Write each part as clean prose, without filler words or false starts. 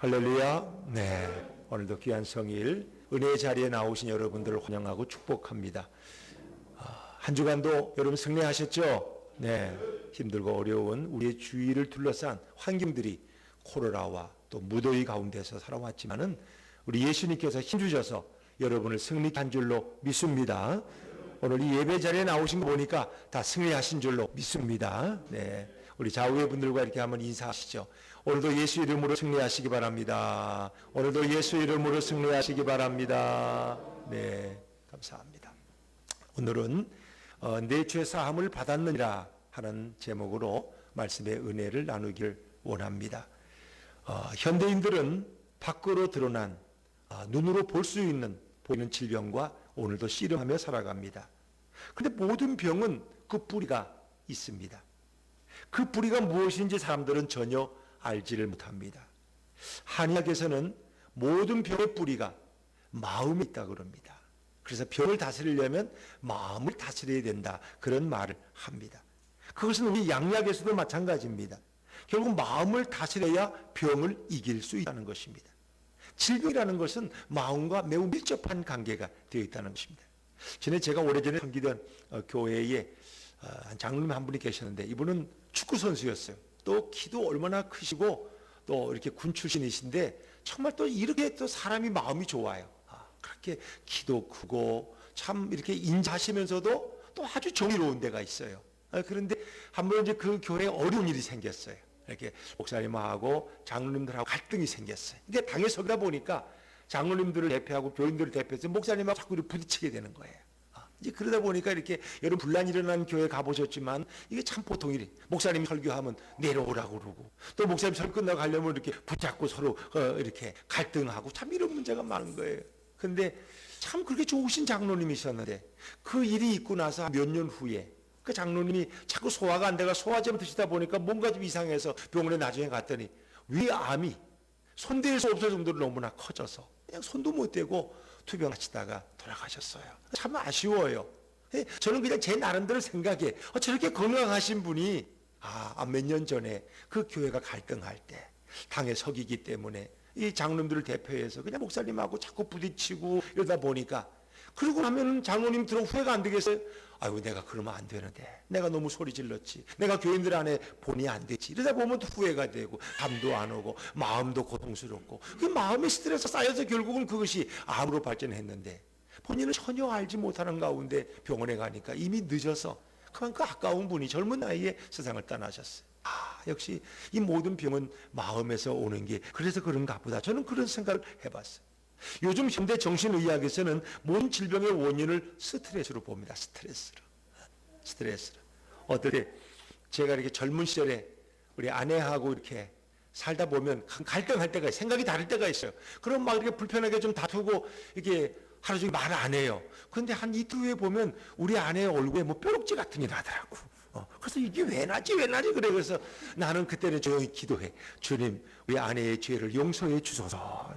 할렐루야. 네. 오늘도 귀한 성일 은혜의 자리에 나오신 여러분들을 환영하고 축복합니다. 한 주간도 여러분 승리하셨죠? 네. 힘들고 어려운 우리의 주위를 둘러싼 환경들이 코로나와 또 무더위 가운데서 살아왔지만은 우리 예수님께서 힘주셔서 여러분을 승리케 한 줄로 믿습니다. 오늘 이 예배 자리에 나오신 거 보니까 다 승리하신 줄로 믿습니다. 네. 우리 좌우의 분들과 이렇게 한번 인사하시죠. 오늘도 예수 이름으로 승리하시기 바랍니다. 오늘도 예수 이름으로 승리하시기 바랍니다. 네. 감사합니다. 오늘은 내 죄 사함을 받았느니라 하는 제목으로 말씀의 은혜를 나누길 원합니다. 현대인들은 밖으로 드러난 눈으로 볼 수 있는 보이는 질병과 오늘도 씨름하며 살아갑니다. 그런데 모든 병은 그 뿌리가 있습니다. 그 뿌리가 무엇인지 사람들은 전혀 알지를 못합니다. 한의학에서는 모든 병의 뿌리가 마음에 있다 그럽니다. 그래서 병을 다스리려면 마음을 다스려야 된다, 그런 말을 합니다. 그것은 우리 양약에서도 마찬가지입니다. 결국 마음을 다스려야 병을 이길 수 있다는 것입니다. 질병이라는 것은 마음과 매우 밀접한 관계가 되어 있다는 것입니다. 전에 제가 오래전에 섬기던 교회에 장로님 한 분이 계셨는데, 이분은 축구 선수였어요. 또 키도 얼마나 크시고 또 이렇게 군 출신이신데 정말 또 이렇게 또 사람이 마음이 좋아요. 그렇게 키도 크고 참 이렇게 인자하시면서도 또 아주 정의로운 데가 있어요. 그런데 한번 이제 그 교회에 어려운 일이 생겼어요. 이렇게 목사님하고 장로님들하고 갈등이 생겼어요. 근데 당에 서다 보니까 장로님들을 대표하고 교인들을 대표해서 목사님하고 자꾸 이렇게 부딪히게 되는 거예요. 이제 그러다 보니까 이렇게 여러분 분란이 일어난 교회 가보셨지만 이게 참 보통 일이, 목사님이 설교하면 내려오라고 그러고 또 목사님 설교 끝나고 가려면 이렇게 붙잡고 서로 이렇게 갈등하고 참 이런 문제가 많은 거예요. 근데 참 그렇게 좋으신 장로님이셨는데 그 일이 있고 나서 몇 년 후에 그 장로님이 자꾸 소화가 안 돼가 소화제 드시다 보니까 뭔가 좀 이상해서 병원에 나중에 갔더니 위암이 손댈 수 없을 정도로 너무나 커져서 그냥 손도 못 대고 투병하시다가 돌아가셨어요. 참 아쉬워요. 저는 그냥 제 나름대로 생각해, 저렇게 건강하신 분이 몇 년 전에 그 교회가 갈등할 때 당에 석이기 때문에 이 장로님들을 대표해서 그냥 목사님하고 자꾸 부딪히고 이러다 보니까, 그러고 나면 장로님 들어 후회가 안 되겠어요? 아이고, 내가 그러면 안 되는데, 내가 너무 소리 질렀지, 내가 교인들 안에 본이 안 되지, 이러다 보면 또 후회가 되고 잠도 안 오고 마음도 고통스럽고 그 마음의 스트레스 쌓여서 결국은 그것이 암으로 발전했는데 본인은 전혀 알지 못하는 가운데 병원에 가니까 이미 늦어서 그만큼 아까운 분이 젊은 나이에 세상을 떠나셨어요. 역시 이 모든 병은 마음에서 오는 게 그래서 그런가 보다, 저는 그런 생각을 해봤어요. 요즘 현대 정신의학에서는 모든 질병의 원인을 스트레스로 봅니다. 스트레스로. 어떨 때 제가 이렇게 젊은 시절에 우리 아내하고 이렇게 살다 보면 갈등할 때가 있어요. 생각이 다를 때가 있어요. 그럼 막 이렇게 불편하게 좀 다투고 이게 하루 종일 말 안 해요. 그런데 한 이틀 후에 보면 우리 아내의 얼굴에 뭐 뾰룩지 같은 게 나더라고. 그래서 이게 왜 나지 그래. 그래서 나는 그때는 조용히 기도해. 주님, 우리 아내의 죄를 용서해 주소서.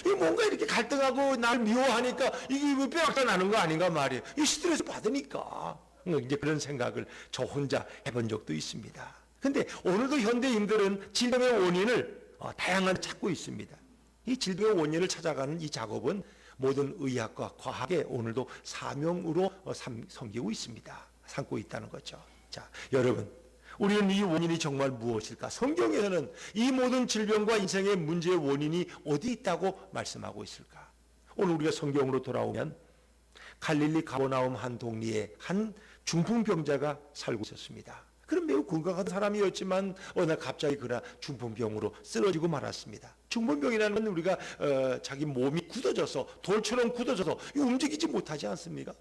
이 뭔가 이렇게 갈등하고 날 미워하니까 이게 왜 뼈가 나는 거 아닌가 말이에요. 이 스트레스 받으니까. 이제 그런 생각을 저 혼자 해본 적도 있습니다. 근데 오늘도 현대인들은 질병의 원인을 다양하게 찾고 있습니다. 이 질병의 원인을 찾아가는 이 작업은 모든 의학과 과학의 오늘도 사명으로 섬기고 있습니다. 삼고 있다는 거죠. 자, 여러분, 우리는 이 원인이 정말 무엇일까? 성경에서는 이 모든 질병과 인생의 문제의 원인이 어디 있다고 말씀하고 있을까? 오늘 우리가 성경으로 돌아오면 갈릴리 가버나움 한 동리에 한 중풍병자가 살고 있었습니다. 그런 매우 건강한 사람이었지만 어느 날 갑자기 그나 중풍병으로 쓰러지고 말았습니다. 중풍병이라는 건 우리가 자기 몸이 굳어져서 돌처럼 굳어져서 움직이지 못하지 않습니까?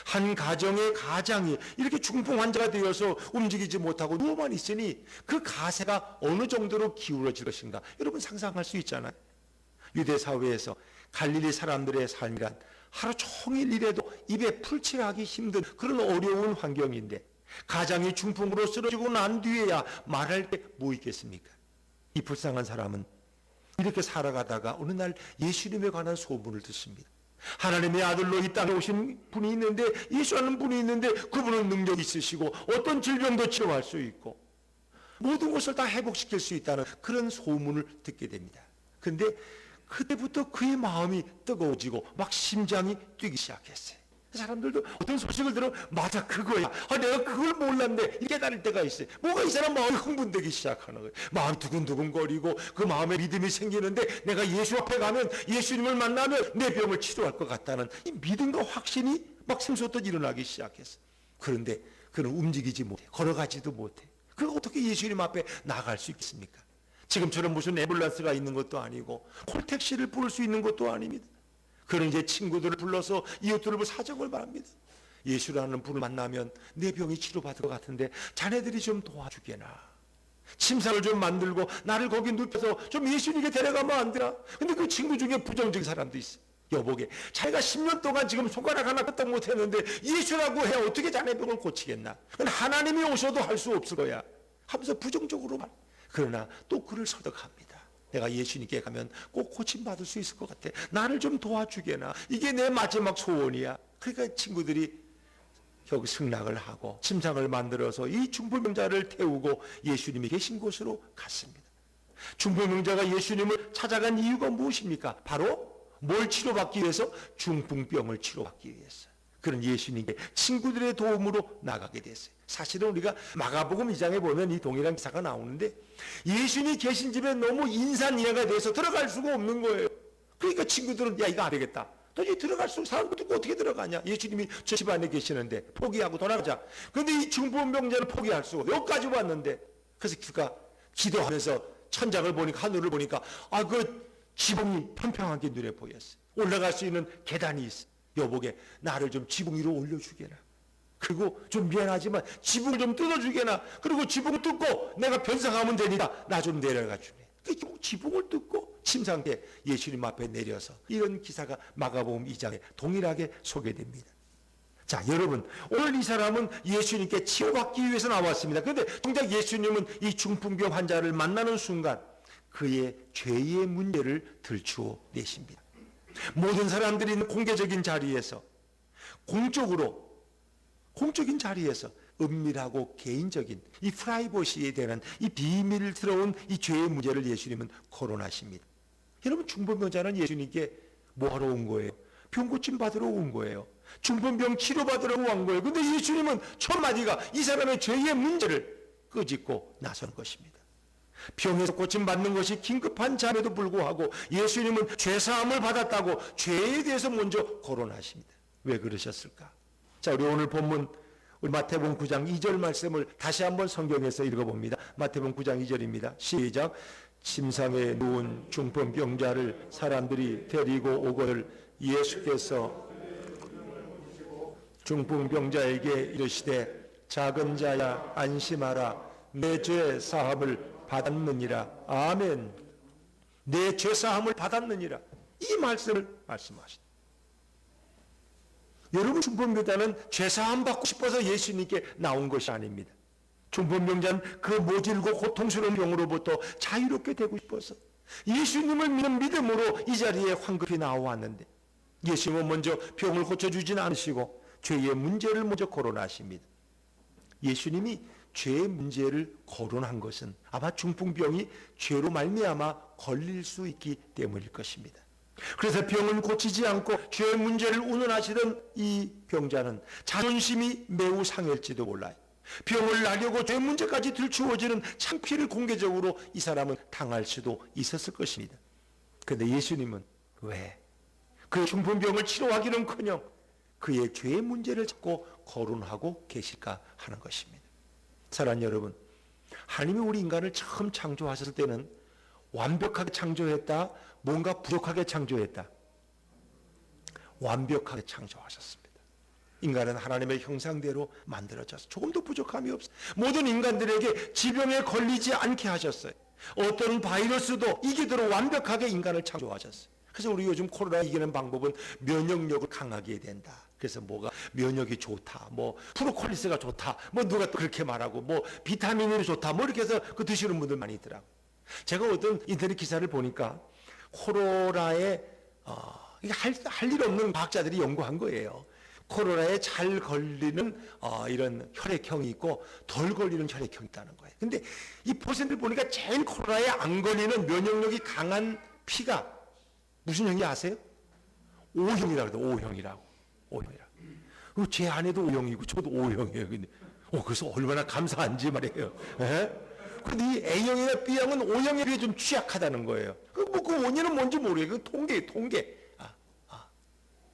한 가정의 가장이 이렇게 중풍 환자가 되어서 움직이지 못하고 누워만 있으니 그 가세가 어느 정도로 기울어질 것인가, 여러분 상상할 수 있잖아요. 유대 사회에서 갈릴리 사람들의 삶이란 하루 종일 일해도 입에 풀칠하기 힘든 그런 어려운 환경인데, 가장이 중풍으로 쓰러지고 난 뒤에야 말할 게 뭐 있겠습니까? 이 불쌍한 사람은 이렇게 살아가다가 어느 날 예수님에 관한 소문을 듣습니다. 하나님의 아들로 이 땅에 오신 분이 있는데, 예수라는 분이 있는데 그분은 능력이 있으시고 어떤 질병도 치료할 수 있고 모든 것을 다 회복시킬 수 있다는 그런 소문을 듣게 됩니다. 그런데 그때부터 그의 마음이 뜨거워지고 막 심장이 뛰기 시작했어요. 사람들도 어떤 소식을 들어 맞아 그거야. 내가 그걸 몰랐네. 이렇게 깨달을 때가 있어요. 뭐가 이 사람 마음이 흥분되기 시작하는 거예요. 마음이 두근두근거리고 그 마음에 믿음이 생기는데 내가 예수 앞에 가면 예수님을 만나면 내 병을 치료할 것 같다는 이 믿음과 확신이 막 샘솟듯 일어나기 시작했어요. 그런데 그는 움직이지 못해. 걸어가지도 못해. 그가 어떻게 예수님 앞에 나갈 수 있겠습니까? 지금처럼 무슨 앰뷸런스가 있는 것도 아니고 콜택시를 부를 수 있는 것도 아닙니다. 그는 이제 친구들을 불러서 이웃들을 불러 사정을 말합니다. 예수라는 분을 만나면 내 병이 치료받을 것 같은데 자네들이 좀 도와주게나. 침상을 좀 만들고 나를 거기 눕혀서 좀 예수님께 데려가면 안 되나? 근데 그 친구 중에 부정적인 사람도 있어. 여보게 자기가 10년 동안 지금 손가락 하나 끄떡 못했는데 예수라고 해 어떻게 자네 병을 고치겠나? 하나님이 오셔도 할 수 없을 거야 하면서 부정적으로 말. 그러나 또 그를 설득합니다. 내가 예수님께 가면 꼭 고침받을 수 있을 것 같아. 나를 좀 도와주게나. 이게 내 마지막 소원이야. 그러니까 친구들이 결국 승낙을 하고 침상을 만들어서 이 중풍병자를 태우고 예수님이 계신 곳으로 갔습니다. 중풍병자가 예수님을 찾아간 이유가 무엇입니까? 바로 뭘 치료받기 위해서? 중풍병을 치료받기 위해서. 그런 예수님께 친구들의 도움으로 나가게 됐어요. 사실은 우리가 마가복음 2장에 보면 이 동일한 기사가 나오는데 예수님이 계신 집에 너무 인산이해가 돼서 들어갈 수가 없는 거예요. 그러니까 친구들은 야 이거 안 되겠다. 도저히 들어갈 수 사람도 듣고 어떻게 들어가냐. 예수님이 저 집 안에 계시는데 포기하고 돌아가자. 그런데 이 중풍병자는 포기할 수가 없어요. 여기까지 왔는데. 그래서 그가 기도하면서 천장을 보니까 하늘을 보니까 그 지붕이 평평하게 눈에 보였어요. 올라갈 수 있는 계단이 있어요. 여보게 나를 좀 지붕 위로 올려주게나. 그리고 좀 미안하지만 지붕을 좀 뜯어주게나. 그리고 지붕을 뜯고 내가 변상하면 되니까 나 좀 내려가 주네. 그 지붕을 뜯고 침상에 예수님 앞에 내려서 이런 기사가 마가복음 2장에 동일하게 소개됩니다. 자 여러분 오늘 이 사람은 예수님께 치료받기 위해서 나왔습니다. 그런데 정작 예수님은 이 중풍병 환자를 만나는 순간 그의 죄의 문제를 들추어 내십니다. 모든 사람들이 있는 공개적인 자리에서 공적인 자리에서 은밀하고 개인적인 이 프라이버시에 대한 이 비밀스러운 이 죄의 문제를 예수님은 거론하십니다. 여러분 중풍병자는 예수님께 뭐하러 온 거예요? 병 고침 받으러 온 거예요. 중풍병 치료받으러 온 거예요. 그런데 예수님은 첫 마디가 이 사람의 죄의 문제를 끄집고 나선 것입니다. 병에서 고침받는 것이 긴급한 잠에도 불구하고 예수님은 죄사함을 받았다고 죄에 대해서 먼저 거론하십니다. 왜 그러셨을까? 자, 우리 오늘 본문 우리 마태복음 9장 2절 말씀을 다시 한번 성경에서 읽어봅니다. 마태복음 9장 2절입니다. 시작. 침상에 누운 중풍병자를 사람들이 데리고 오거늘 예수께서 중풍병자에게 이르시되 작은 자야 안심하라 내 죄 사함을 받았느니라. 아멘. 내 죄 사함을 받았느니라. 이 말씀을 말씀하시다. 여러분 중풍병자는 죄 사함 받고 싶어서 예수님께 나온 것이 아닙니다. 중풍병자는 그 모질고 고통스러운 병으로부터 자유롭게 되고 싶어서 예수님을 믿는 믿음으로 이 자리에 황급히 나와왔는데 예수님은 먼저 병을 고쳐주진 않으시고 죄의 문제를 먼저 거론하십니다. 예수님이 죄의 문제를 거론한 것은 아마 중풍병이 죄로 말미암아 걸릴 수 있기 때문일 것입니다. 그래서 병은 고치지 않고 죄의 문제를 운운하시던 이 병자는 자존심이 매우 상할지도 몰라요. 병을 나려고 죄 문제까지 들추어지는 창피를 공개적으로 이 사람은 당할 수도 있었을 것입니다. 그런데 예수님은 왜? 그 중풍병을 치료하기는커녕 그의 죄의 문제를 자꾸 거론하고 계실까 하는 것입니다. 사랑하는 여러분, 하나님이 우리 인간을 처음 창조하셨을 때는 완벽하게 창조했다, 뭔가 부족하게 창조했다. 완벽하게 창조하셨습니다. 인간은 하나님의 형상대로 만들어져서 조금도 부족함이 없어요. 모든 인간들에게 지병에 걸리지 않게 하셨어요. 어떤 바이러스도 이기도록 완벽하게 인간을 창조하셨어요. 그래서 우리 요즘 코로나 이기는 방법은 면역력을 강하게 해야 된다. 그래서 뭐가 면역이 좋다, 뭐 프로콜리스가 좋다, 뭐 누가 또 그렇게 말하고 뭐 비타민이 좋다, 뭐 이렇게 해서 그 드시는 분들 많이 있더라고요. 제가 어떤 인터넷 기사를 보니까 코로나에 할 일 없는 과학자들이 연구한 거예요. 코로나에 잘 걸리는 이런 혈액형이 있고 덜 걸리는 혈액형이 있다는 거예요. 근데 이 퍼센트를 보니까 제일 코로나에 안 걸리는 면역력이 강한 피가 무슨 형이 아세요? O형이라고 그래요. O형이라고. O형이라고. 제 아내도 O형이고 저도 O형이에요. 근데 그래서 얼마나 감사한지 말이에요. 근데 이 A형이나 B형은 O형에 비해 좀 취약하다는 거예요. 그 원인은 뭔지 모르겠어요. 그 통계.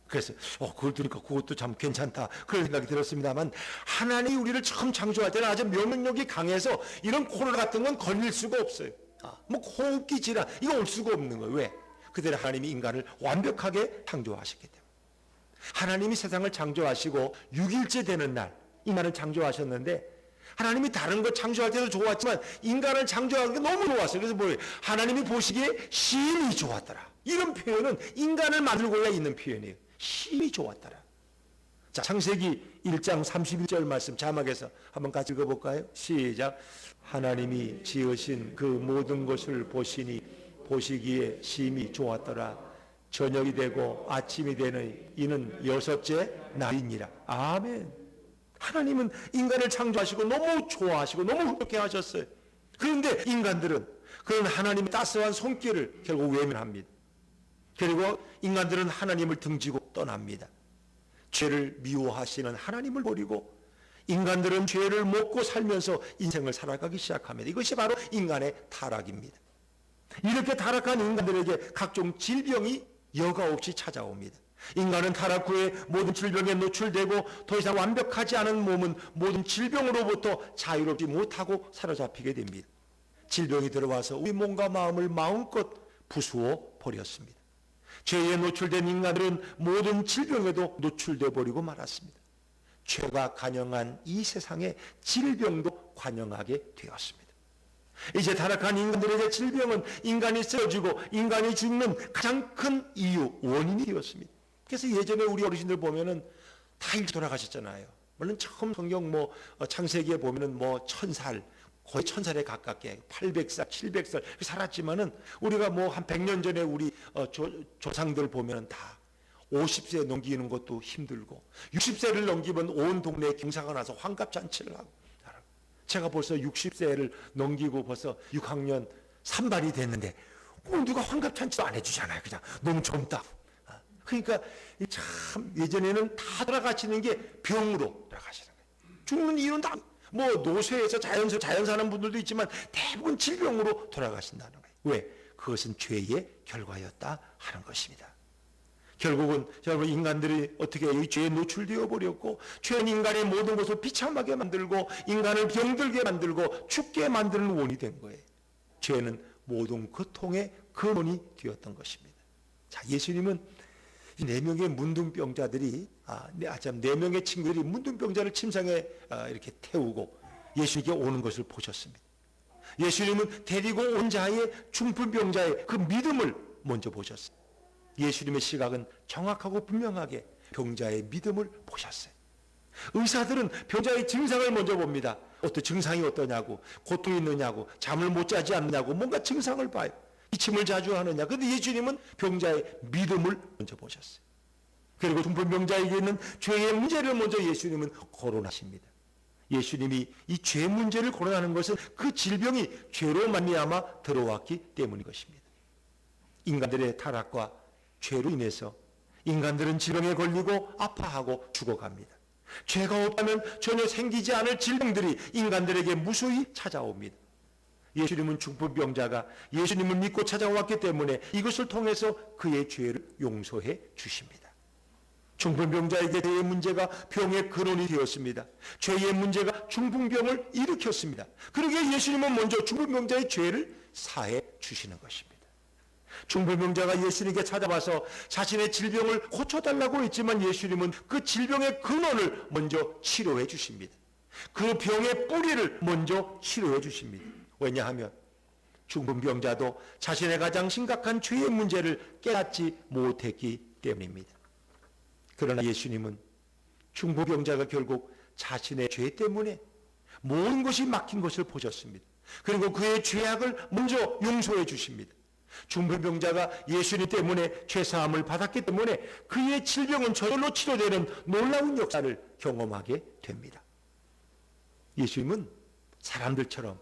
그래서 그걸 들으니까 그것도 참 괜찮다 그런 생각이 들었습니다만, 하나님이 우리를 처음 창조할 때는 아주 면역력이 강해서 이런 코로나 같은 건 걸릴 수가 없어요. 호흡기 질환 이거 올 수가 없는 거예요. 왜? 그대로 하나님이 인간을 완벽하게 창조하셨기 때문에. 하나님이 세상을 창조하시고 6일째 되는 날 인간을 창조하셨는데, 하나님이 다른 거 창조할 때도 좋았지만 인간을 창조하는 게 너무 좋았어요. 그래서 뭐예요? 하나님이 보시기에 심히 좋았더라. 이런 표현은 인간을 만들고야 있는 표현이에요. 심히 좋았더라. 자, 창세기 1장 31절 말씀 자막에서 한번 같이 읽어볼까요? 시작. 하나님이 지으신 그 모든 것을 보시기에 심히 좋았더라. 저녁이 되고 아침이 되는 이는 6째 날이니라. 아멘. 하나님은 인간을 창조하시고 너무 좋아하시고 너무 흡족해 하셨어요. 그런데 인간들은 그런 하나님의 따스한 손길을 결국 외면합니다. 그리고 인간들은 하나님을 등지고 떠납니다. 죄를 미워하시는 하나님을 버리고 인간들은 죄를 먹고 살면서 인생을 살아가기 시작합니다. 이것이 바로 인간의 타락입니다. 이렇게 타락한 인간들에게 각종 질병이 여과 없이 찾아옵니다. 인간은 타락 후에 모든 질병에 노출되고 더 이상 완벽하지 않은 몸은 모든 질병으로부터 자유롭지 못하고 사로잡히게 됩니다. 질병이 들어와서 우리 몸과 마음을 마음껏 부수어 버렸습니다. 죄에 노출된 인간들은 모든 질병에도 노출돼 버리고 말았습니다. 죄가 관영한 이 세상에 질병도 관영하게 되었습니다. 이제 타락한 인간들에게 질병은 인간이 쓰러지고 인간이 죽는 가장 큰 원인이 되었습니다. 그래서 예전에 우리 어르신들 보면은 다 일찍 돌아가셨잖아요. 물론 처음 성경 창세기에 보면은 1000살, 거의 1000살에 가깝게 800살, 700살 살았지만은 우리가 한 100년 전에 우리 조상들 보면은 다 50세 넘기는 것도 힘들고 60세를 넘기면 온 동네에 경사가 나서 환갑잔치를 하고, 제가 벌써 60세를 넘기고 벌써 6학년 3반이 됐는데 누가 환갑잔치도 안 해주잖아요. 그냥 너무 젊다. 그러니까 참 예전에는 다 돌아가시는 게 병으로 돌아가시는 거예요. 죽는 이유는 다 노쇠에서 자연 사는 분들도 있지만 대부분 질병으로 돌아가신다는 거예요. 왜? 그것은 죄의 결과였다 하는 것입니다. 결국은 여러분 인간들이 어떻게 이 죄에 노출되어 버렸고, 죄는 인간의 모든 것을 비참하게 만들고 인간을 병들게 만들고 죽게 만드는 원인이 된 거예요. 죄는 모든 고통의 근원이 되었던 것입니다. 자, 예수님은 이 4명의 문둥병자들이 4명의 친구들이 문둥병자를 침상에 이렇게 태우고 예수님께 오는 것을 보셨습니다. 예수님은 데리고 온 자의 중풍병자의 그 믿음을 먼저 보셨어요. 예수님의 시각은 정확하고 분명하게 병자의 믿음을 보셨어요. 의사들은 병자의 증상을 먼저 봅니다. 증상이 어떠냐고, 고통이 있느냐고, 잠을 못 자지 않느냐고, 뭔가 증상을 봐요. 기침을 자주 하느냐. 그런데 예수님은 병자의 믿음을 먼저 보셨어요. 그리고 중풍병자에게 있는 죄의 문제를 먼저 예수님은 거론하십니다. 예수님이 이 죄 문제를 거론하는 것은 그 질병이 죄로 말미암아 들어왔기 때문인 것입니다. 인간들의 타락과 죄로 인해서 인간들은 질병에 걸리고 아파하고 죽어갑니다. 죄가 없다면 전혀 생기지 않을 질병들이 인간들에게 무수히 찾아옵니다. 예수님은 중풍병자가 예수님을 믿고 찾아왔기 때문에 이것을 통해서 그의 죄를 용서해 주십니다. 중풍병자에게 죄의 문제가 병의 근원이 되었습니다. 죄의 문제가 중풍병을 일으켰습니다. 그러기에 예수님은 먼저 중풍병자의 죄를 사해 주시는 것입니다. 중풍병자가 예수님께 찾아와서 자신의 질병을 고쳐달라고 했지만 예수님은 그 질병의 근원을 먼저 치료해 주십니다. 그 병의 뿌리를 먼저 치료해 주십니다. 왜냐하면 중풍병자도 자신의 가장 심각한 죄의 문제를 깨닫지 못했기 때문입니다. 그러나 예수님은 중풍병자가 결국 자신의 죄 때문에 모든 것이 막힌 것을 보셨습니다. 그리고 그의 죄악을 먼저 용서해 주십니다. 중풍병자가 예수님 때문에 죄사함을 받았기 때문에 그의 질병은 저절로 치료되는 놀라운 역사를 경험하게 됩니다. 예수님은 사람들처럼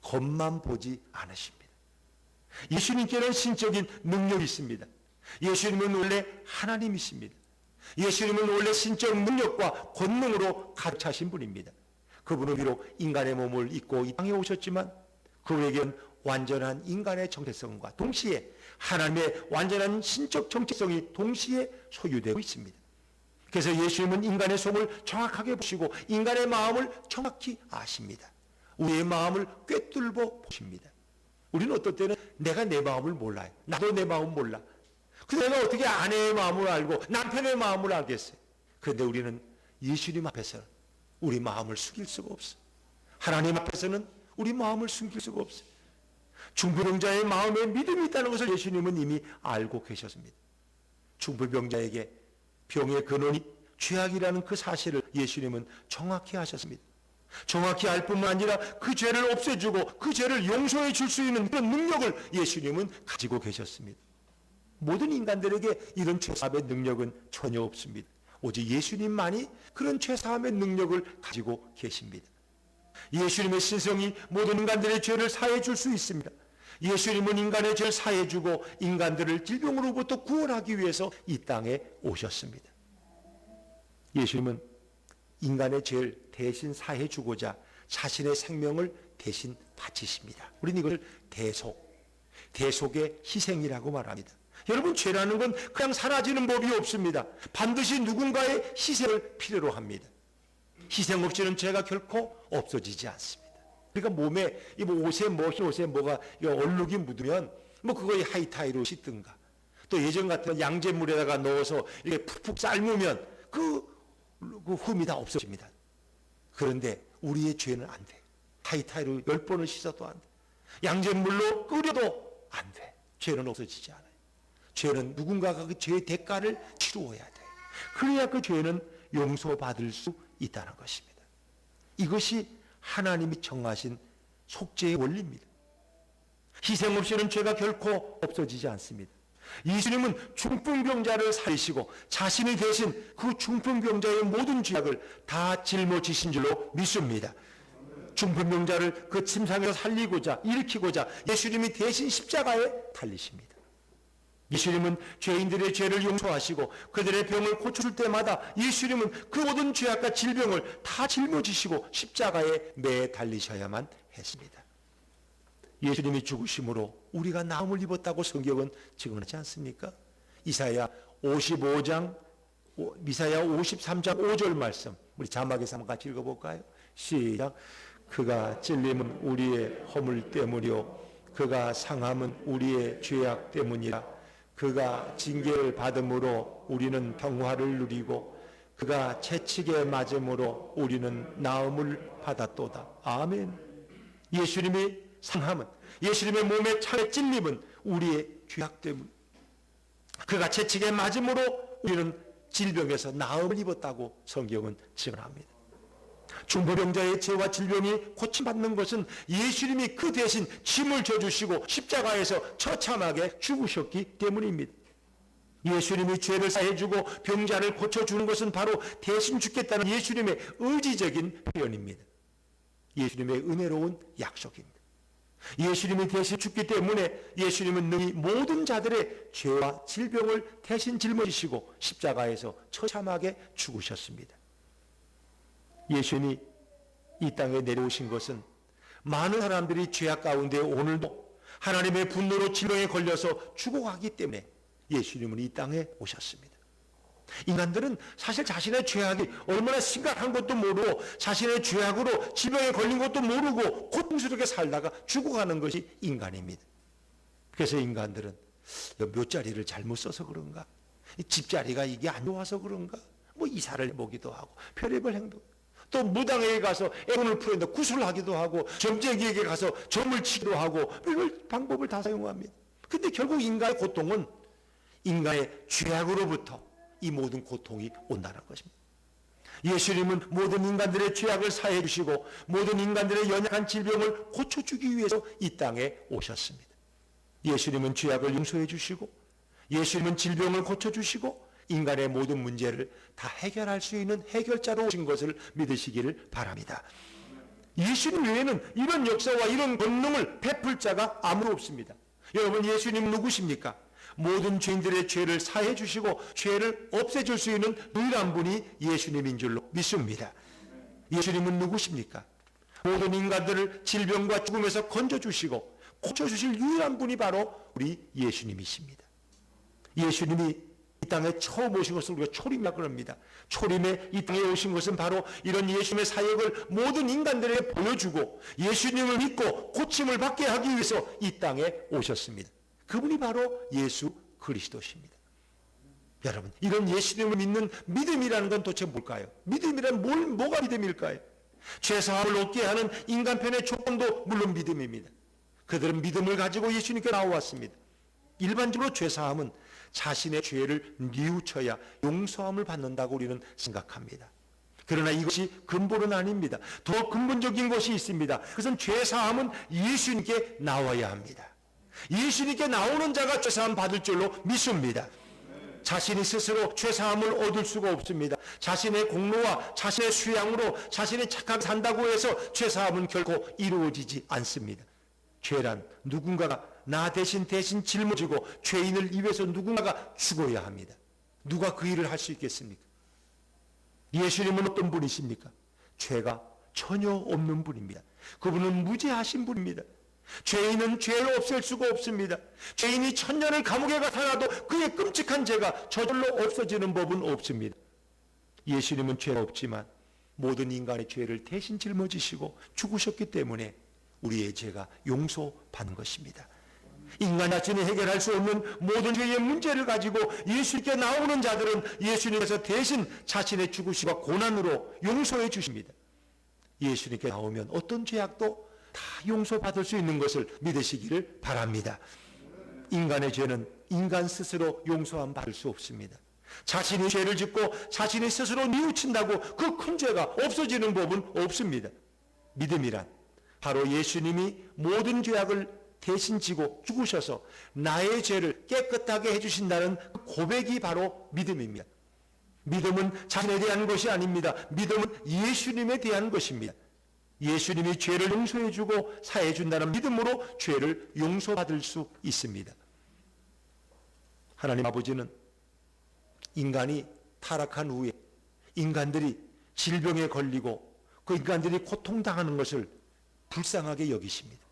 겉만 보지 않으십니다. 예수님께는 신적인 능력이 있습니다. 예수님은 원래 하나님이십니다. 예수님은 원래 신적 능력과 권능으로 가득 차신 분입니다. 그분은 비록 인간의 몸을 입고 이 땅에 오셨지만 그에게는 완전한 인간의 정체성과 동시에 하나님의 완전한 신적 정체성이 동시에 소유되고 있습니다. 그래서 예수님은 인간의 속을 정확하게 보시고 인간의 마음을 정확히 아십니다. 우리의 마음을 꿰뚫고 보십니다. 우리는 어떨 때는 내가 내 마음을 몰라요. 나도 내 마음 몰라. 그래서 내가 어떻게 아내의 마음을 알고 남편의 마음을 알겠어요. 그런데 우리는 예수님 앞에서는 우리 마음을 숙일 수가 없어요. 하나님 앞에서는 우리 마음을 숨길 수가 없어요. 중풍병자의 마음에 믿음이 있다는 것을 예수님은 이미 알고 계셨습니다. 중풍병자에게 병의 근원이 죄악이라는 그 사실을 예수님은 정확히 아셨습니다. 정확히 알 뿐만 아니라 그 죄를 없애주고 그 죄를 용서해 줄 수 있는 그런 능력을 예수님은 가지고 계셨습니다. 모든 인간들에게 이런 죄사함의 능력은 전혀 없습니다. 오직 예수님만이 그런 죄사함의 능력을 가지고 계십니다. 예수님의 신성이 모든 인간들의 죄를 사해 줄 수 있습니다. 예수님은 인간의 죄를 사해 주고 인간들을 질병으로부터 구원하기 위해서 이 땅에 오셨습니다. 예수님은 인간의 죄를 대신 사해 주고자 자신의 생명을 대신 바치십니다. 우리는 이것을 대속의 희생이라고 말합니다. 여러분, 죄라는 건 그냥 사라지는 법이 없습니다. 반드시 누군가의 희생을 필요로 합니다. 희생 없이는 죄가 결코 없어지지 않습니다. 그러니까 몸에 옷에 흰 옷에 뭐가 얼룩이 묻으면 그거에 하이타이로 씻든가, 또 예전 같은 양잿물에다가 넣어서 이렇게 푹푹 삶으면 그 흠이 다 없어집니다. 그런데 우리의 죄는 안 돼. 하이타이로 10번을 씻어도 안 돼. 양잿물로 끓여도 안 돼. 죄는 없어지지 않아요. 죄는 누군가가 그 죄의 대가를 치루어야 돼. 그래야 그 죄는 용서받을 수 있다는 것입니다. 이것이 하나님이 정하신 속죄의 원리입니다. 희생 없이는 죄가 결코 없어지지 않습니다. 예수님은 중풍병자를 살리시고 자신이 대신 그 중풍병자의 모든 죄악을 다 짊어지신 줄로 믿습니다. 중풍병자를 그 침상에서 살리고자 일으키고자 예수님이 대신 십자가에 달리십니다. 예수님은 죄인들의 죄를 용서하시고 그들의 병을 고쳐줄 때마다 예수님은 그 모든 죄악과 질병을 다 짊어지시고 십자가에 매 달리셔야만 했습니다. 예수님이 죽으심으로 우리가 나음을 입었다고 성경은 증언하지 않습니까? 이사야 53장 5절 말씀, 우리 자막에서 한번 같이 읽어볼까요? 시작. 그가 찔림은 우리의 허물 때문이요 그가 상함은 우리의 죄악 때문이라. 그가 징계를 받음으로 우리는 평화를 누리고 그가 채찍에 맞음으로 우리는 나음을 받았도다. 아멘. 예수님이 상함은, 예수님의 몸에 차례 찔림은 우리의 죄악 때문, 그가 채찍에 맞음으로 우리는 질병에서 나음을 입었다고 성경은 증언합니다. 중풍병자의 죄와 질병이 고침받는 것은 예수님이 그 대신 짐을 져주시고 십자가에서 처참하게 죽으셨기 때문입니다. 예수님이 죄를 사해주고 병자를 고쳐주는 것은 바로 대신 죽겠다는 예수님의 의지적인 표현입니다. 예수님의 은혜로운 약속입니다. 예수님이 대신 죽기 때문에 예수님은 능히 모든 자들의 죄와 질병을 대신 짊어지시고 십자가에서 처참하게 죽으셨습니다. 예수님이 이 땅에 내려오신 것은 많은 사람들이 죄악 가운데 오늘도 하나님의 분노로 질병에 걸려서 죽어가기 때문에 예수님은 이 땅에 오셨습니다. 인간들은 사실 자신의 죄악이 얼마나 심각한 것도 모르고 자신의 죄악으로 질병에 걸린 것도 모르고 고통스럽게 살다가 죽어가는 것이 인간입니다. 그래서 인간들은 묘자리를 잘못 써서 그런가, 집자리가 이게 안 좋아서 그런가, 이사를 해보기도 하고 별의별 행동, 또 무당에게 가서 애원을 풀었는데 구슬하기도 하고 점쟁이에게 가서 점을 치기도 하고 이걸 방법을 다 사용합니다. 근데 결국 인간의 고통은 인간의 죄악으로부터 이 모든 고통이 온다는 것입니다. 예수님은 모든 인간들의 죄악을 사해 주시고 모든 인간들의 연약한 질병을 고쳐주기 위해서 이 땅에 오셨습니다. 예수님은 죄악을 용서해 주시고 예수님은 질병을 고쳐주시고 인간의 모든 문제를 다 해결할 수 있는 해결자로 오신 것을 믿으시기를 바랍니다. 예수님 외에는 이런 역사와 이런 권능을 베풀 자가 아무도 없습니다. 여러분, 예수님 누구십니까? 모든 죄인들의 죄를 사해 주시고 죄를 없애줄 수 있는 유일한 분이 예수님인 줄로 믿습니다. 예수님은 누구십니까? 모든 인간들을 질병과 죽음에서 건져주시고 고쳐주실 유일한 분이 바로 우리 예수님이십니다. 예수님이 이 땅에 처음 오신 것을 우리가 초림이라고 합니다. 초림에 이 땅에 오신 것은 바로 이런 예수님의 사역을 모든 인간들에게 보여주고 예수님을 믿고 고침을 받게 하기 위해서 이 땅에 오셨습니다. 그분이 바로 예수 그리스도십니다. 여러분, 이런 예수님을 믿는 믿음이라는 건 도대체 뭘까요? 믿음이란 뭐가 믿음일까요? 죄사함을 얻게 하는 인간편의 조건도 물론 믿음입니다. 그들은 믿음을 가지고 예수님께 나와왔습니다. 일반적으로 죄사함은 자신의 죄를 뉘우쳐야 용서함을 받는다고 우리는 생각합니다. 그러나 이것이 근본은 아닙니다. 더 근본적인 것이 있습니다. 그것은 죄사함은 예수님께 나와야 합니다. 예수님께 나오는 자가 죄사함 받을 줄로 믿습니다. 자신이 스스로 죄사함을 얻을 수가 없습니다. 자신의 공로와 자신의 수양으로 자신이 착하게 산다고 해서 죄사함은 결코 이루어지지 않습니다. 죄란 누군가가 나 대신 짊어지고 죄인을 위해서 누군가가 죽어야 합니다. 누가 그 일을 할 수 있겠습니까? 예수님은 어떤 분이십니까? 죄가 전혀 없는 분입니다. 그분은 무죄하신 분입니다. 죄인은 죄를 없앨 수가 없습니다. 죄인이 1000년을 감옥에 가 살아도 그의 끔찍한 죄가 저절로 없어지는 법은 없습니다. 예수님은 죄가 없지만 모든 인간의 죄를 대신 짊어지시고 죽으셨기 때문에 우리의 죄가 용서받는 것입니다. 인간 자신이 해결할 수 없는 모든 죄의 문제를 가지고 예수님께 나오는 자들은 예수님께서 대신 자신의 죽으심과 고난으로 용서해 주십니다. 예수님께 나오면 어떤 죄악도 다 용서받을 수 있는 것을 믿으시기를 바랍니다. 인간의 죄는 인간 스스로 용서함 받을 수 없습니다. 자신이 죄를 짓고 자신이 스스로 뉘우친다고 그 큰 죄가 없어지는 법은 없습니다. 믿음이란 바로 예수님이 모든 죄악을 대신 지고 죽으셔서 나의 죄를 깨끗하게 해주신다는 그 고백이 바로 믿음입니다. 믿음은 자신에 대한 것이 아닙니다. 믿음은 예수님에 대한 것입니다. 예수님이 죄를 용서해 주고 사해 준다는 믿음으로 죄를 용서받을 수 있습니다. 하나님 아버지는 인간이 타락한 후에 인간들이 질병에 걸리고 그 인간들이 고통당하는 것을 불쌍하게 여기십니다.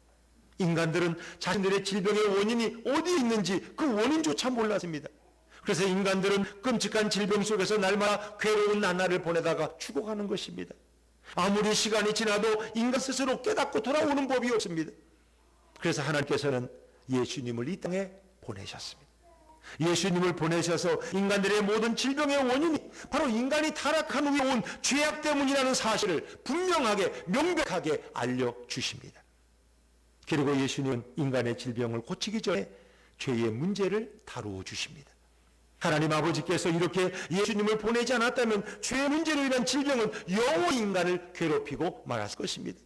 인간들은 자신들의 질병의 원인이 어디에 있는지 그 원인조차 몰랐습니다. 그래서 인간들은 끔찍한 질병 속에서 날마다 괴로운 나날을 보내다가 죽어가는 것입니다. 아무리 시간이 지나도 인간 스스로 깨닫고 돌아오는 법이 없습니다. 그래서 하나님께서는 예수님을 이 땅에 보내셨습니다. 예수님을 보내셔서 인간들의 모든 질병의 원인이 바로 인간이 타락한 후에 온 죄악 때문이라는 사실을 분명하게 명백하게 알려주십니다. 그리고 예수님은 인간의 질병을 고치기 전에 죄의 문제를 다루어 주십니다. 하나님 아버지께서 이렇게 예수님을 보내지 않았다면 죄의 문제로 인한 질병은 영원히 인간을 괴롭히고 말았을 것입니다.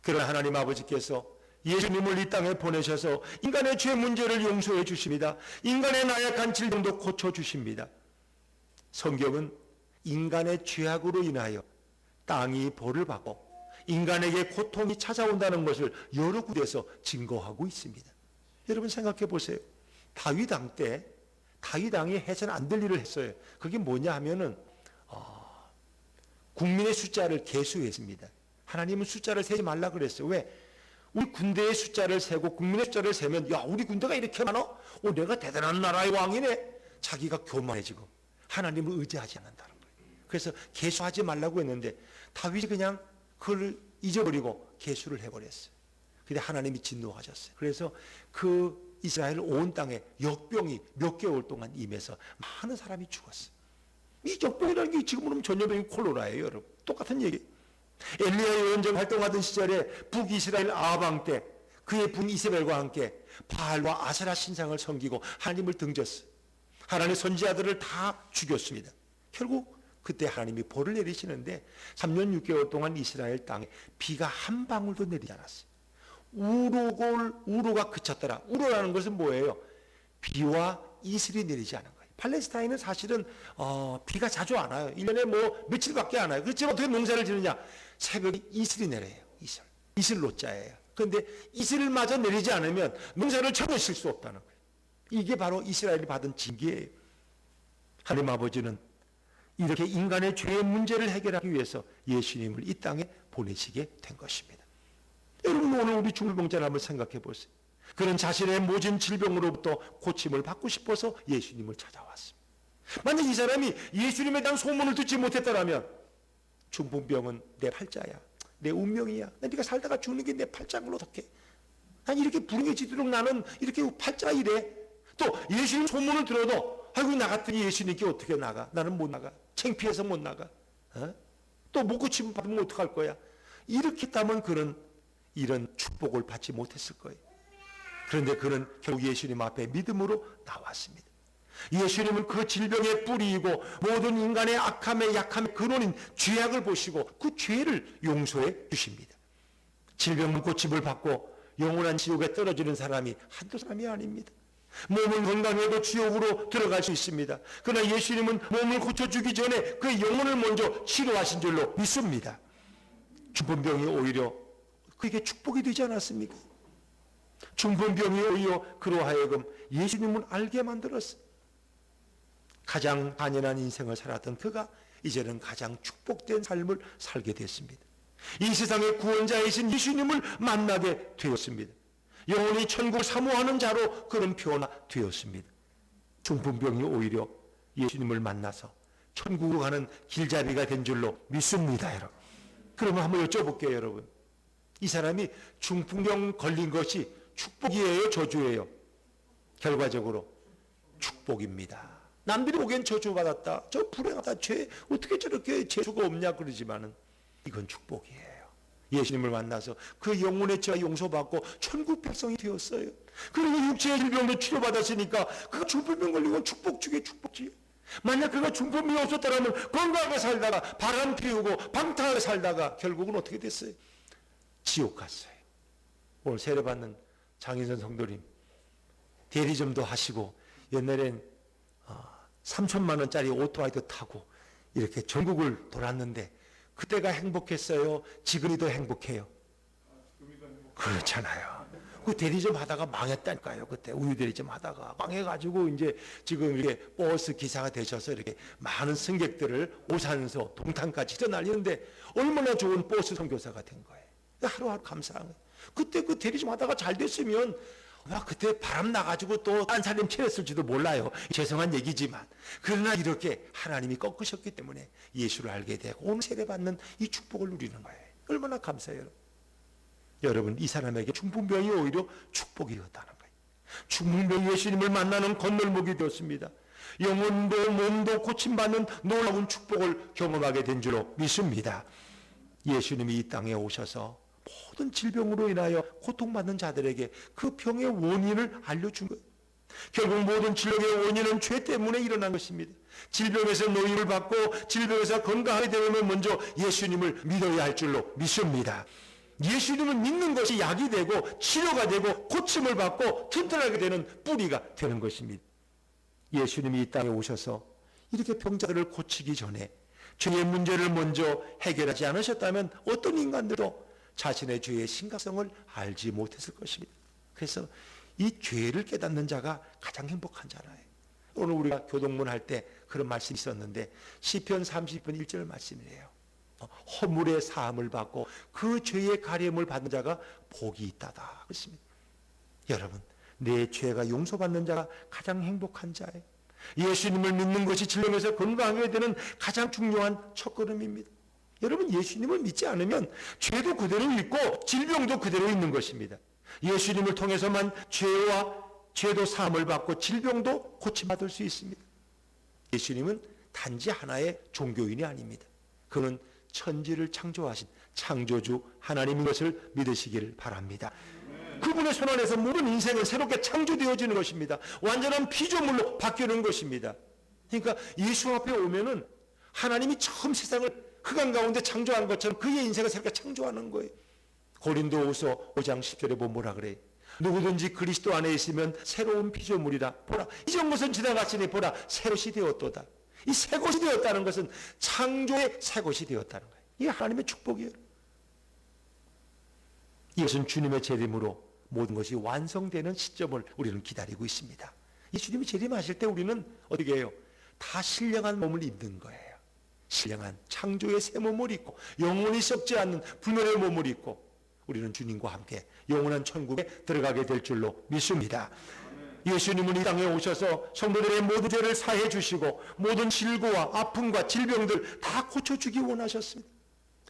그러나 하나님 아버지께서 예수님을 이 땅에 보내셔서 인간의 죄 문제를 용서해 주십니다. 인간의 나약한 질병도 고쳐주십니다. 성경은 인간의 죄악으로 인하여 땅이 벌을 받고 인간에게 고통이 찾아온다는 것을 여러 군데에서 증거하고 있습니다. 여러분 생각해 보세요. 다윗 왕 때 다윗 왕이 해서는 안 될 일을 했어요. 그게 뭐냐 하면은 국민의 숫자를 계수했습니다. 하나님은 숫자를 세지 말라 그랬어요. 왜? 우리 군대의 숫자를 세고 국민의 숫자를 세면 야 우리 군대가 이렇게 많아? 내가 대단한 나라의 왕이네. 자기가 교만해지고 하나님을 의지하지 않는다는 거예요. 그래서 계수하지 말라고 했는데 다윗이 그냥 그걸 잊어버리고 계수를 해버렸어요. 근데 하나님이 진노하셨어요. 그래서 그 이스라엘 온 땅에 역병이 몇 개월 동안 임해서 많은 사람이 죽었어요. 이 역병이라는 게 지금으로는 전염병이 콜로라예요, 여러분. 똑같은 얘기. 엘리야 예언자가 활동하던 시절에 북이스라엘 아합 때 그의 분 이세벨과 함께 바알과 아세라 신상을 섬기고 하나님을 등졌어요. 하나님의 선지자들을 다 죽였습니다. 결국 그때 하나님이 벌을 내리시는데 3년 6개월 동안 이스라엘 땅에 비가 한 방울도 내리지 않았어요. 우로가 그쳤더라. 우로라는 것은 뭐예요? 비와 이슬이 내리지 않은 거예요. 팔레스타인은 사실은 비가 자주 안 와요. 1년에 뭐 며칠밖에 안 와요. 그렇지만 어떻게 농사를 지느냐? 새벽에 이슬이 내려요. 이슬 노자예요. 그런데 이슬마저 내리지 않으면 농사를 전혀 질 수 없다는 거예요. 이게 바로 이스라엘이 받은 징계예요. 하나님 아버지는 이렇게 인간의 죄의 문제를 해결하기 위해서 예수님을 이 땅에 보내시게 된 것입니다. 여러분, 오늘 우리 중풍병자를 한번 생각해 보세요. 그는 자신의 모진 질병으로부터 고침을 받고 싶어서 예수님을 찾아왔습니다. 만약 이 사람이 예수님에 대한 소문을 듣지 못했더라면 중풍병은 내 팔자야, 내 운명이야, 네가 살다가 죽는 게 내 팔자로 어떡해, 난 이렇게 불행해지도록 나는 이렇게 팔자 이래. 또 예수님 소문을 들어도 아이고 나 같더니 예수님께 어떻게 나가, 나는 못 나가, 창피해서 못 나가, 또 못 고침 받으면 어떡할 거야. 이렇게 했다면 그는 이런 축복을 받지 못했을 거예요. 그런데 그는 결국 예수님 앞에 믿음으로 나왔습니다. 예수님은 그 질병의 뿌리이고 모든 인간의 악함의 약함의 근원인 죄악을 보시고 그 죄를 용서해 주십니다. 질병 고침을 받고 영원한 지옥에 떨어지는 사람이 한두 사람이 아닙니다. 몸은 건강해도 지옥으로 들어갈 수 있습니다. 그러나 예수님은 몸을 고쳐주기 전에 그 영혼을 먼저 치료하신 줄로 믿습니다. 중풍병이 오히려 그에게 축복이 되지 않았습니까? 중풍병이 오히려 그로 하여금 예수님을 알게 만들었어요. 가장 간연한 인생을 살았던 그가 이제는 가장 축복된 삶을 살게 됐습니다. 이 세상의 구원자이신 예수님을 만나게 되었습니다. 영원히 천국을 사모하는 자로 그는 변화되었습니다. 중풍병이 오히려 예수님을 만나서 천국으로 가는 길잡이가 된 줄로 믿습니다, 여러분. 그러면 한번 여쭤볼게요, 여러분. 이 사람이 중풍병 걸린 것이 축복이에요, 저주예요? 결과적으로 축복입니다. 남들이 보기엔 저주받았다, 저 불행하다, 죄 어떻게 저렇게 재수가 없냐 그러지만은 이건 축복이에요. 예수님을 만나서 그 영혼의 죄가 용서받고 천국 백성이 되었어요. 그리고 육체의 질병도 치료받았으니까 그가 중풍병 걸린 건 축복 중에 축복지. 만약 그가 중풍병이 없었다면 건강하게 살다가 바람 피우고 방탕하게 살다가 결국은 어떻게 됐어요? 지옥 갔어요. 오늘 세례받는 장인선 성도님 대리점도 하시고 옛날엔 3천만 원짜리 오토바이도 타고 이렇게 전국을 돌았는데 그때가 행복했어요? 지금이 더 행복해요? 그렇잖아요. 그 대리점 하다가 망했다니까요. 그때 우유 대리점 하다가 망해가지고 이제 지금 이렇게 버스 기사가 되셔서 이렇게 많은 승객들을 오산서 동탄까지 휘날리는데 얼마나 좋은 버스 선교사가 된 거예요. 하루하루 감사한 거예요. 그때 그 대리점 하다가 잘 됐으면 그때 바람 나가지고 또 딴 살림 채렸을지도 몰라요. 죄송한 얘기지만. 그러나 이렇게 하나님이 꺾으셨기 때문에 예수를 알게 되고 오늘 세례받는 이 축복을 누리는 거예요. 얼마나 감사해요. 여러분, 이 사람에게 중풍병이 오히려 축복이었다는 거예요. 중풍병이 예수님을 만나는 건널목이 되었습니다. 영혼도 몸도 고침받는 놀라운 축복을 경험하게 된 줄로 믿습니다. 예수님이 이 땅에 오셔서 모든 질병으로 인하여 고통받는 자들에게 그 병의 원인을 알려준 거예요. 결국 모든 질병의 원인은 죄 때문에 일어난 것입니다. 질병에서 노임을 받고 질병에서 건강하게 되려면 먼저 예수님을 믿어야 할 줄로 믿습니다. 예수님을 믿는 것이 약이 되고 치료가 되고 고침을 받고 튼튼하게 되는 뿌리가 되는 것입니다. 예수님이 이 땅에 오셔서 이렇게 병자들을 고치기 전에 죄의 문제를 먼저 해결하지 않으셨다면 어떤 인간들도 자신의 죄의 심각성을 알지 못했을 것입니다. 그래서 이 죄를 깨닫는 자가 가장 행복한 자라요. 오늘 우리가 교동문 할 때 그런 말씀이 있었는데 시편 30편 1절 말씀이에요. 허물의 사함을 받고 그 죄의 가림을 받는 자가 복이 있다다 그렇습니다. 여러분, 내 죄가 용서받는 자가 가장 행복한 자예요. 예수님을 믿는 것이 질병에서 건강하게 되는 가장 중요한 첫걸음입니다. 여러분, 예수님을 믿지 않으면 죄도 그대로 있고 질병도 그대로 있는 것입니다. 예수님을 통해서만 죄도 사함을 받고 질병도 고침받을 수 있습니다. 예수님은 단지 하나의 종교인이 아닙니다. 그는 천지를 창조하신 창조주 하나님인 것을 믿으시기를 바랍니다. 그분의 손 안에서 모든 인생은 새롭게 창조되어지는 것입니다. 완전한 피조물로 바뀌는 것입니다. 그러니까 예수 앞에 오면은 하나님이 처음 세상을 흑암 가운데 창조한 것처럼 그의 인생을 새롭게 창조하는 거예요. 고린도후서 5장 10절에 보면 뭐라 그래? 누구든지 그리스도 안에 있으면 새로운 피조물이라. 보라, 이전 것은 지나갔으니 보라, 새 것이 되었도다. 이 새 것이 되었다는 것은 창조의 새 것이 되었다는 거예요. 이게 하나님의 축복이에요. 이것은 주님의 재림으로 모든 것이 완성되는 시점을 우리는 기다리고 있습니다. 이 주님이 재림하실 때 우리는 어떻게 해요? 다 신령한 몸을 입는 거예요. 신령한 창조의 새 몸을 입고 영원히 썩지 않는 불멸의 몸을 입고 우리는 주님과 함께 영원한 천국에 들어가게 될 줄로 믿습니다. 예수님은 이 땅에 오셔서 성도들의 모든 죄를 사해 주시고 모든 질고와 아픔과 질병들 다 고쳐주기 원하셨습니다.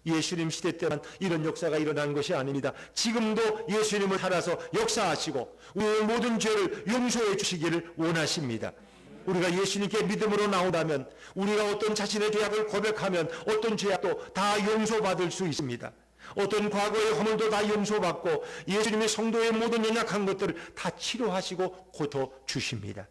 예수님 시대 때만 이런 역사가 일어난 것이 아닙니다. 지금도 예수님을 따라서 역사하시고 우리의 모든 죄를 용서해 주시기를 원하십니다. 우리가 예수님께 믿음으로 나오다면 우리가 어떤 자신의 죄악을 고백하면 어떤 죄악도 다 용서받을 수 있습니다. 어떤 과거의 허물도 다 용서받고 예수님의 성도의 모든 연약한 것들을 다 치료하시고 고쳐주십니다.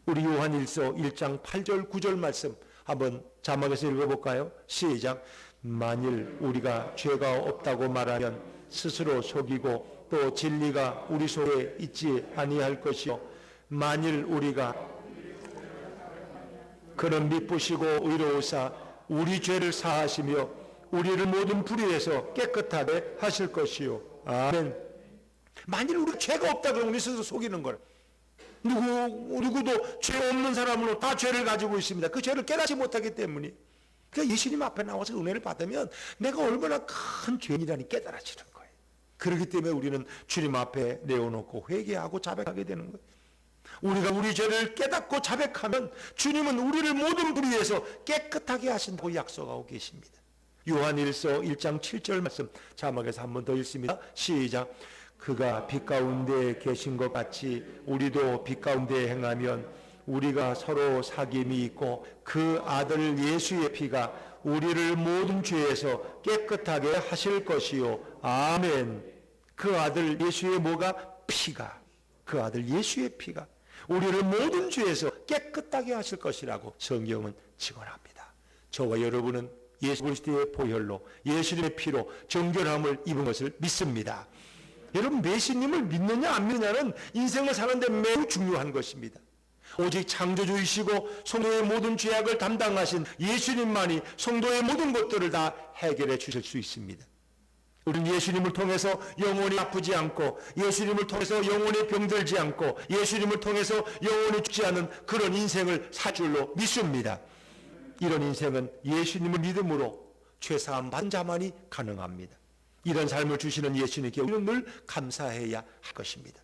우리 요한일서 1장 8절 9절 말씀 한번 자막에서 읽어볼까요? 시작. 만일 우리가 죄가 없다고 말하면 스스로 속이고 또 진리가 우리 속에 있지 아니할 것이요 만일 우리가 그는 미쁘시고 의로우사 우리 죄를 사하시며 우리를 모든 불의에서 깨끗하게 하실 것이요. 아멘. 만일 우리가 죄가 없다 그러면 우리 스스로 속이는 거예요. 누구도 죄 없는 사람으로 다 죄를 가지고 있습니다. 그 죄를 깨닫지 못하기 때문에. 그러니까 예수님 앞에 나와서 은혜를 받으면 내가 얼마나 큰 죄인이라니 깨달아지는 거예요. 그렇기 때문에 우리는 주님 앞에 내어놓고 회개하고 자백하게 되는 거예요. 우리가 우리 죄를 깨닫고 자백하면 주님은 우리를 모든 불의에서 깨끗하게 하신다고 약속하고 계십니다. 요한일서 1장 7절 말씀 자막에서 한 번 더 읽습니다. 시작. 그가 빛 가운데 계신 것 같이 우리도 빛 가운데 행하면 우리가 서로 사귐이 있고 그 아들 예수의 피가 우리를 모든 죄에서 깨끗하게 하실 것이요. 아멘. 그 아들 예수의 뭐가? 피가. 그 아들 예수의 피가 우리를 모든 죄에서 깨끗하게 하실 것이라고 성경은 증언합니다. 저와 여러분은 예수 그리스도의 보혈로 예수님의 피로 정결함을 입은 것을 믿습니다. 여러분 메시님을 믿느냐 안 믿느냐는 인생을 사는데 매우 중요한 것입니다. 오직 창조주이시고 성도의 모든 죄악을 담당하신 예수님만이 성도의 모든 것들을 다 해결해 주실 수 있습니다. 우리는 예수님을 통해서 영원히 아프지 않고 예수님을 통해서 영원히 병들지 않고 예수님을 통해서 영원히 죽지 않은 그런 인생을 살 줄로 믿습니다. 이런 인생은 예수님을 믿음으로 죄사함 받은 자만이 가능합니다. 이런 삶을 주시는 예수님께 우리는 늘 감사해야 할 것입니다.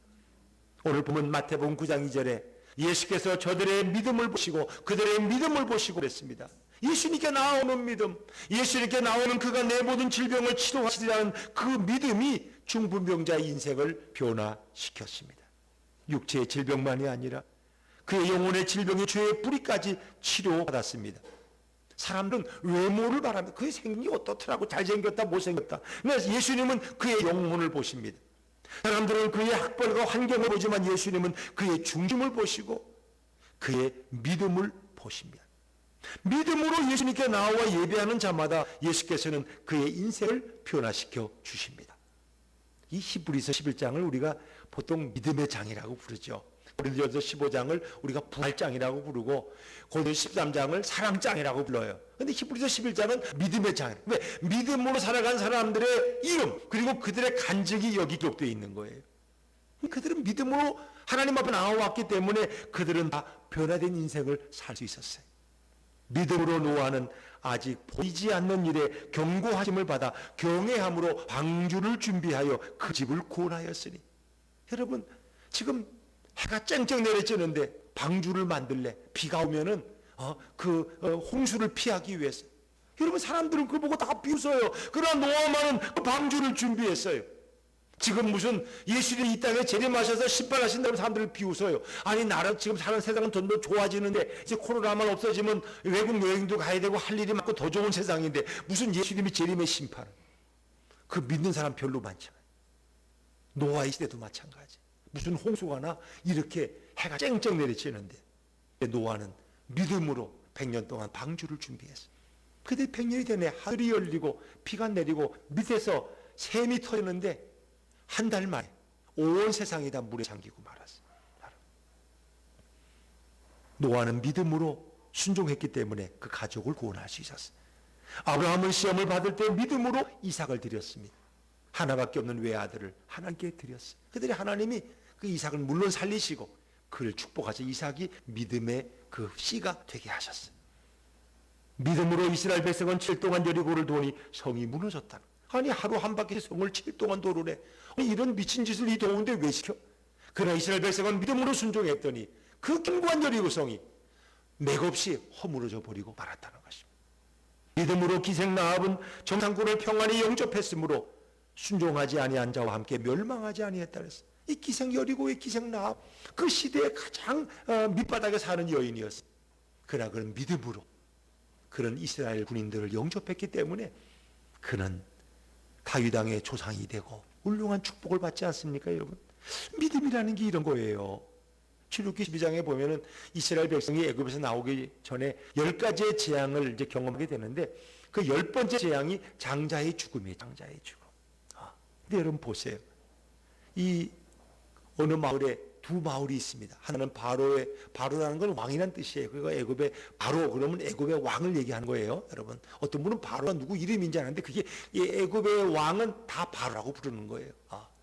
오늘 보면 마태복음 9장 2절에 예수께서 저들의 믿음을 보시고 그들의 믿음을 보시고 그랬습니다. 예수님께 나오는 믿음, 예수님께 나오는 그가 내 모든 질병을 치료하시리라는 그 믿음이 중풍병자의 인생을 변화시켰습니다. 육체의 질병만이 아니라 그의 영혼의 질병이 죄의 뿌리까지 치료받았습니다. 사람들은 외모를 바랍니다. 그의 생긴 게 어떻더라고, 잘생겼다 못생겼다. 그래서 예수님은 그의 영혼을 보십니다. 사람들은 그의 학벌과 환경을 보지만 예수님은 그의 중심을 보시고 그의 믿음을 보십니다. 믿음으로 예수님께 나와 예배하는 자마다 예수께서는 그의 인생을 변화시켜 주십니다. 이 히브리서 11장을 우리가 보통 믿음의 장이라고 부르죠. 고린도전서 15장을 우리가 부활장이라고 부르고 고린도전서 13장을 사랑장이라고 불러요. 그런데 히브리서 11장은 믿음의 장. 왜? 믿음으로 살아간 사람들의 이름 그리고 그들의 간증이 여기 기록되어 있는 거예요. 그들은 믿음으로 하나님 앞에 나와왔기 때문에 그들은 다 변화된 인생을 살 수 있었어요. 믿음으로 노아는 아직 보이지 않는 일에 경고하심을 받아 경외함으로 방주를 준비하여 그 집을 구원하였으니. 여러분 지금 해가 쨍쨍 내려지는데 방주를 만들래. 비가 오면은 홍수를 피하기 위해서. 여러분 사람들은 그거 보고 다 비웃어요. 그러나 노아만은 그 방주를 준비했어요. 지금 무슨 예수님이 이 땅에 재림하셔서 신발하신다는 사람들을 비웃어요. 아니 나라 지금 사는 세상은 더 좋아지는데 이제 코로나만 없어지면 외국 여행도 가야 되고 할 일이 많고 더 좋은 세상인데 무슨 예수님이 재림의 심판. 그 믿는 사람 별로 많잖아요. 노아의 시대도 마찬가지. 무슨 홍수가 나 이렇게 해가 쨍쨍 내리치는데 노아는 믿음으로 100년 동안 방주를 준비했어요. 그때 100년이 되네 하늘이 열리고 비가 내리고 밑에서 샘이 터졌는데 한 달 만에 온 세상이 다 물에 잠기고 말았어요. 노아는 믿음으로 순종했기 때문에 그 가족을 구원할 수 있었어요. 아브라함은 시험을 받을 때 믿음으로 이삭을 드렸습니다. 하나밖에 없는 외아들을 하나님께 드렸어요. 그들이 하나님이 그 이삭을 물론 살리시고 그를 축복하셔 이삭이 믿음의 그 씨가 되게 하셨어요. 믿음으로 이스라엘 백성은 7 동안 여리고를 도니 성이 무너졌다. 아니 하루 한 바퀴 성을 7 동안 도르래. 이런 미친 짓을 이 더운데 왜 시켜? 그러나 이스라엘 백성은 믿음으로 순종했더니 그 견고한 여리고 성이 맥없이 허물어져 버리고 말았다는 것입니다. 믿음으로 기생 라합은 정탐꾼을 평안히 영접했으므로 순종하지 아니한 자와 함께 멸망하지 아니했다 그랬어요. 이 기생 여리고의 기생 라합 그 시대에 가장 밑바닥에 사는 여인이었어요. 그러나 그는 믿음으로 그런 이스라엘 군인들을 영접했기 때문에 그는 다윗 왕의 조상이 되고 훌륭한 축복을 받지 않습니까, 여러분? 믿음이라는 게 이런 거예요. 출애굽기 12장에 보면은 이스라엘 백성이 애굽에서 나오기 전에 10가지의 재앙을 이제 경험하게 되는데 그 10번째 재앙이 장자의 죽음이에요. 장자의 죽음. 근데 여러분 보세요. 이 어느 마을에 두 마을이 있습니다. 하나는 바로라는 건 왕이라는 뜻이에요. 그러니까 애굽의 바로 그러면 애굽의 왕을 얘기하는 거예요. 여러분 어떤 분은 바로가 누구 이름인지 아는데 그게 애굽의 왕은 다 바로라고 부르는 거예요.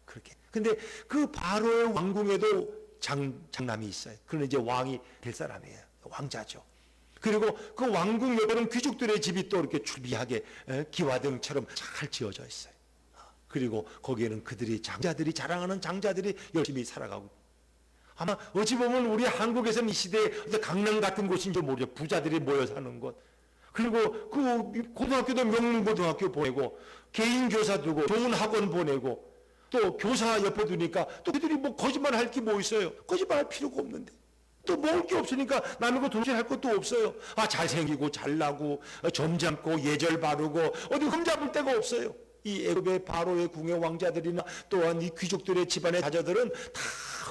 그렇게. 근데 그 바로의 왕궁에도 장남이 있어요. 그는 이제 왕이 될 사람이에요. 왕자죠. 그리고 그 왕궁 옆에는 귀족들의 집이 또 이렇게 출비하게 기와등처럼 잘 지어져 있어요. 그리고 거기에는 그들이 장자들이 자랑하는 장자들이 열심히 살아가고 아마 어찌 보면 우리 한국에서는 이 시대에 강남 같은 곳인지 모르죠. 부자들이 모여 사는 곳. 그리고 그 고등학교도 명문고등학교 보내고 개인 교사 두고 좋은 학원 보내고 또 교사 옆에 두니까 또 그들이 뭐 거짓말 할 게 뭐 있어요. 거짓말 할 필요가 없는데 또 먹을 게 없으니까 남의 거 돈질할 것도 없어요. 잘생기고 잘나고 점잖고 예절 바르고 어디 흠잡을 데가 없어요. 이 애굽의 바로의 궁의 왕자들이나 또한 이 귀족들의 집안의 자녀들은 다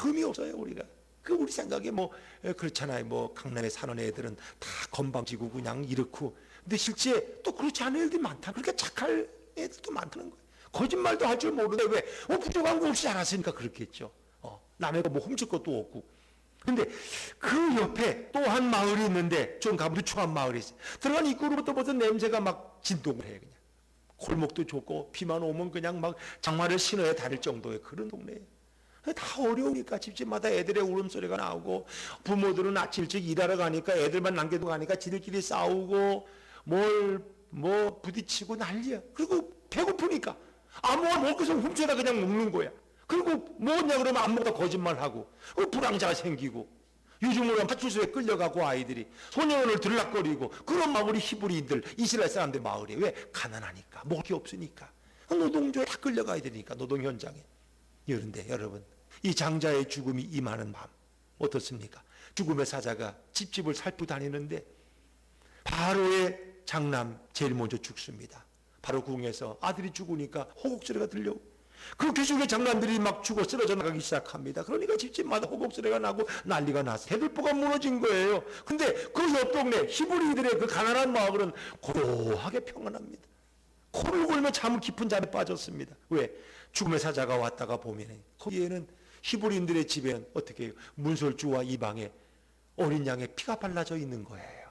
흠이 없어요. 우리가 우리 생각에 뭐 그렇잖아요. 뭐 강남에 사는 애들은 다 건방지고 그냥 이렇고 근데 실제 또 그렇지 않은 애들이 많다. 그러니까 착할 애들도 많다는 거예요. 거짓말도 할 줄 모르는데 왜 부족한 거 없이 자랐으니까 그렇겠죠. 남의 거 뭐 훔칠 것도 없고. 근데 그 옆에 또 한 마을이 있는데 좀 가면 누추한 마을이 있어요. 들어간 입구로부터 벌써 냄새가 막 진동을 해요. 그냥 골목도 좁고 비만 오면 그냥 막 장마를 신어야 다닐 정도의 그런 동네예요. 다 어려우니까 집집마다 애들의 울음소리가 나오고 부모들은 아침 일찍 일하러 가니까 애들만 남겨두고 가니까 지들끼리 싸우고 뭐 부딪히고 난리야. 그리고 배고프니까 아무거나 먹을 것을 훔쳐다 그냥 먹는 거야. 그리고 뭐냐 그러면 안 먹다 거짓말하고 불황자가 생기고 요즘으로는 파출소에 끌려가고 아이들이 소년원을 들락거리고 그런 마을이 히브리인들 이스라엘 사람들 마을이에요. 왜? 가난하니까 먹을 게 없으니까 노동조에 다 끌려가야 되니까 노동 현장에. 그런데 여러분 이 장자의 죽음이 임하는 밤 어떻습니까? 죽음의 사자가 집집을 살피고 다니는데 바로의 장남 제일 먼저 죽습니다. 바로 궁에서 아들이 죽으니까 호곡소리가 들려오고 그 귀족의 장남들이 막 죽어 쓰러져 나가기 시작합니다. 그러니까 집집마다 호곡소리가 나고 난리가 나서 대들보가 무너진 거예요. 근데 그 옆 동네 히브리들의 그 가난한 마을은 고요하게 평안합니다. 코를 골며 잠을 깊은 잠에 빠졌습니다. 왜? 죽음의 사자가 왔다가 보면 거기에는 히브리인들의 집에는 어떻게 해요? 문설주와 이방에 어린 양의 피가 발라져 있는 거예요.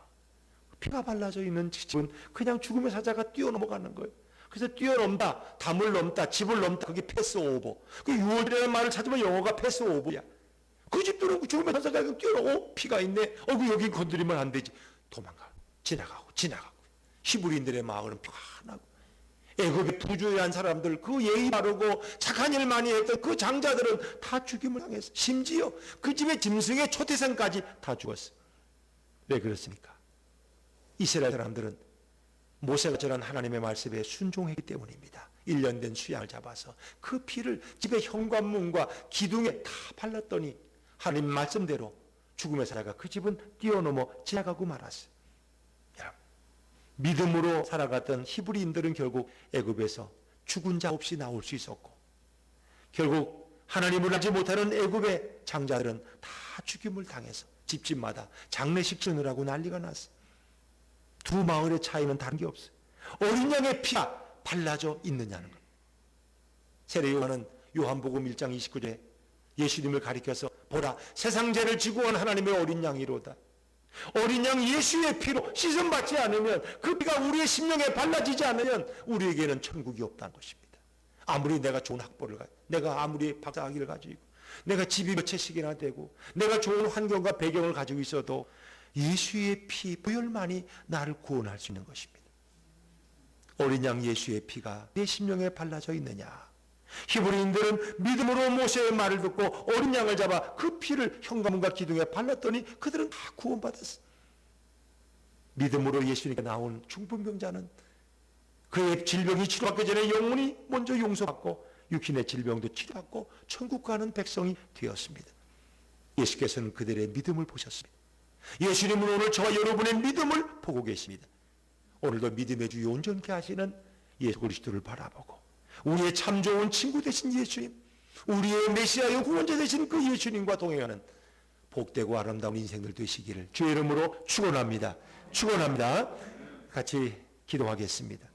피가 발라져 있는 집은 그냥 죽음의 사자가 뛰어넘어가는 거예요. 그래서 뛰어넘다, 담을 넘다, 집을 넘다, 그게 패스오버. 그 6월이라는 말을 찾으면 영어가 패스오버야. 그 집들은 죽음의 사자가 뛰어넘어, 피가 있네. 여기 건드리면 안 되지. 도망가, 지나가고. 히브리인들의 마을은 평안하고. 애굽의 부주의한 사람들, 그 예의 바르고 착한 일 많이 했던 그 장자들은 다 죽임을 당했어. 심지어 그 집의 짐승의 초태생까지 다 죽었어. 왜 그렇습니까? 이스라엘 사람들은 모세가 전한 하나님의 말씀에 순종했기 때문입니다. 1년 된 수양을 잡아서 그 피를 집의 현관문과 기둥에 다 발랐더니 하나님 말씀대로 죽음의 사자가 그 집은 뛰어넘어 지나가고 말았어요. 여러분, 믿음으로 살아갔던 히브리인들은 결국 애굽에서 죽은 자 없이 나올 수 있었고 결국 하나님을 알지 못하는 애굽의 장자들은 다 죽임을 당해서 집집마다 장례식 치르느라고 난리가 났어요. 두 마을의 차이는 다른 게 없어요. 어린 양의 피가 발라져 있느냐는 것. 세례 요한은 요한복음 1장 29절에 예수님을 가리켜서 보라 세상 죄를 지고 온 하나님의 어린 양이로다. 어린 양 예수의 피로 씻음받지 않으면 그 피가 우리의 심령에 발라지지 않으면 우리에게는 천국이 없다는 것입니다. 아무리 내가 좋은 학벌을 가지고 내가 아무리 박사학위를 가지고 내가 집이 몇 채씩이나 되고 내가 좋은 환경과 배경을 가지고 있어도 예수의 피 보혈만이 나를 구원할 수 있는 것입니다. 어린 양 예수의 피가 내 심령에 발라져 있느냐. 히브리인들은 믿음으로 모세의 말을 듣고 어린 양을 잡아 그 피를 현관문과 기둥에 발랐더니 그들은 다 구원받았어. 믿음으로 예수님께 나온 중풍병자는 그의 질병이 치료받기 전에 영혼이 먼저 용서받고 육신의 질병도 치료받고 천국 가는 백성이 되었습니다. 예수께서는 그들의 믿음을 보셨습니다. 예수님은 오늘 저와 여러분의 믿음을 보고 계십니다. 오늘도 믿음의 주 온전케 하시는 예수 그리스도를 바라보고 우리의 참 좋은 친구 되신 예수님, 우리의 메시아여 구원자 되신 그 예수님과 동행하는 복되고 아름다운 인생들 되시기를 주의 이름으로 축원합니다. 축원합니다. 같이 기도하겠습니다.